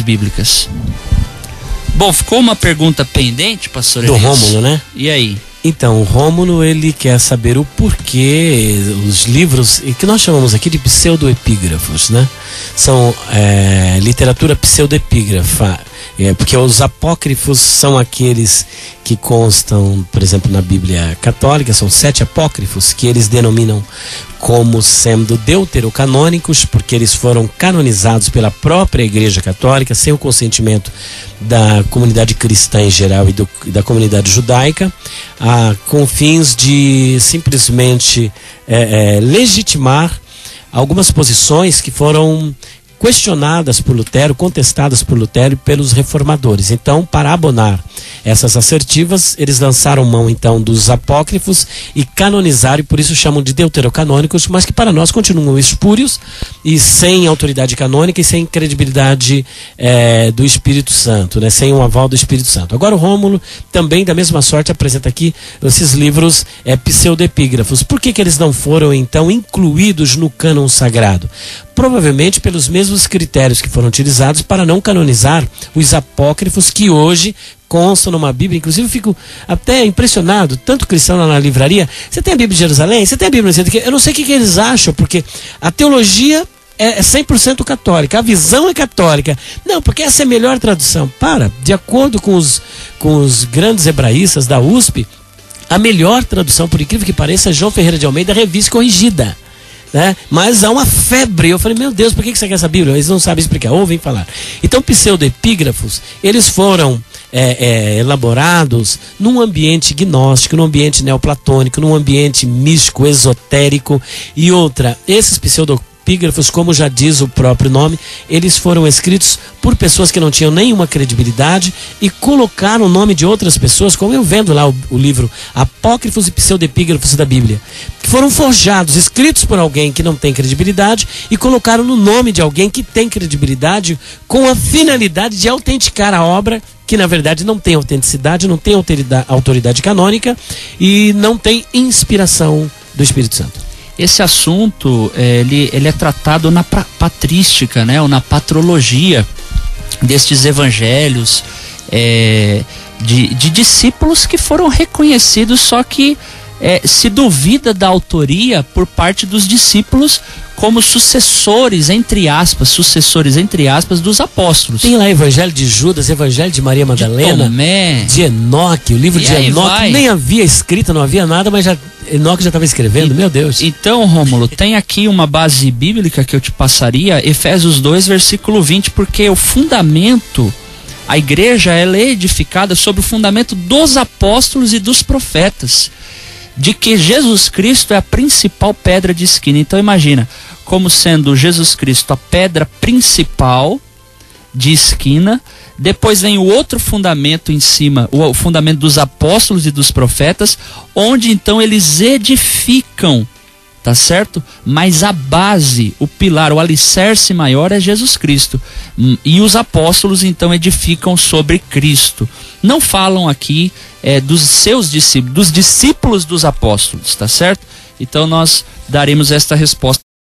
bíblicas. Bom, ficou uma pergunta pendente, pastor Do Elias. Rômulo, né? E aí? Então, o Rômulo, ele quer saber o porquê os livros, que nós chamamos aqui de pseudoepígrafos, né? São literatura pseudoepígrafa, porque os apócrifos são aqueles que constam, por exemplo, na Bíblia Católica, são 7 apócrifos que eles denominam como sendo deuterocanônicos, porque eles foram canonizados pela própria Igreja Católica, sem o consentimento da comunidade cristã em geral e da comunidade judaica, com fins de simplesmente legitimar algumas posições que foram questionadas por Lutero, contestadas por Lutero e pelos reformadores. Então, para abonar essas assertivas, eles lançaram mão então dos apócrifos e canonizaram, e por isso chamam de deuterocanônicos, mas que para nós continuam espúrios e sem autoridade canônica e sem credibilidade do Espírito Santo, né? Sem um aval do Espírito Santo. Agora o Rômulo também, da mesma sorte, apresenta aqui esses livros pseudoepígrafos. Por que eles não foram então incluídos no cânon sagrado? Provavelmente pelos mesmos critérios que foram utilizados para não canonizar os apócrifos que hoje constam numa Bíblia. Inclusive eu fico até impressionado, tanto cristão lá na livraria, você tem a Bíblia de Jerusalém? Você tem a Bíblia? Eu não sei o que eles acham, porque a teologia é 100% católica, a visão é católica. Não, porque essa é a melhor tradução. De acordo com os grandes hebraístas da USP, a melhor tradução, por incrível que pareça, é João Ferreira de Almeida, Revista e Corrigida. Né? Mas há uma febre. Eu falei, meu Deus, por que você quer essa Bíblia? Eles não sabem explicar, ouvem falar. Então, pseudoepígrafos, eles foram elaborados num ambiente gnóstico, num ambiente neoplatônico, num ambiente místico, esotérico. E outra, esses pseudoepígrafos, como já diz o próprio nome, eles foram escritos por pessoas que não tinham nenhuma credibilidade e colocaram o nome de outras pessoas, como eu vendo lá o livro Apócrifos e Pseudoepígrafos da Bíblia, que foram forjados, escritos por alguém que não tem credibilidade e colocaram no nome de alguém que tem credibilidade, com a finalidade de autenticar a obra, que na verdade não tem autenticidade, não tem autoridade canônica e não tem inspiração do Espírito Santo. Esse assunto, ele é tratado na patrística, né, ou na patrologia destes evangelhos, de discípulos que foram reconhecidos, só que se duvida da autoria por parte dos discípulos como sucessores, entre aspas, dos apóstolos. Tem lá Evangelho de Judas, Evangelho de Maria Madalena, de Tomé, de Enoque, o livro de Enoque nem havia escrito, não havia nada, mas Enoque já estava escrevendo, meu Deus. Então, Rômulo, tem aqui uma base bíblica que eu te passaria, Efésios 2, versículo 20, porque o fundamento, a igreja, ela é edificada sobre o fundamento dos apóstolos e dos profetas, de que Jesus Cristo é a principal pedra de esquina. Então imagina, como sendo Jesus Cristo a pedra principal de esquina, depois vem o outro fundamento em cima, o fundamento dos apóstolos e dos profetas, onde então eles edificam, tá certo? Mas a base, o pilar, o alicerce maior é Jesus Cristo. E os apóstolos então edificam sobre Cristo. Não falam aqui dos seus discípulos, dos discípulos dos apóstolos, tá certo? Então nós daremos esta resposta.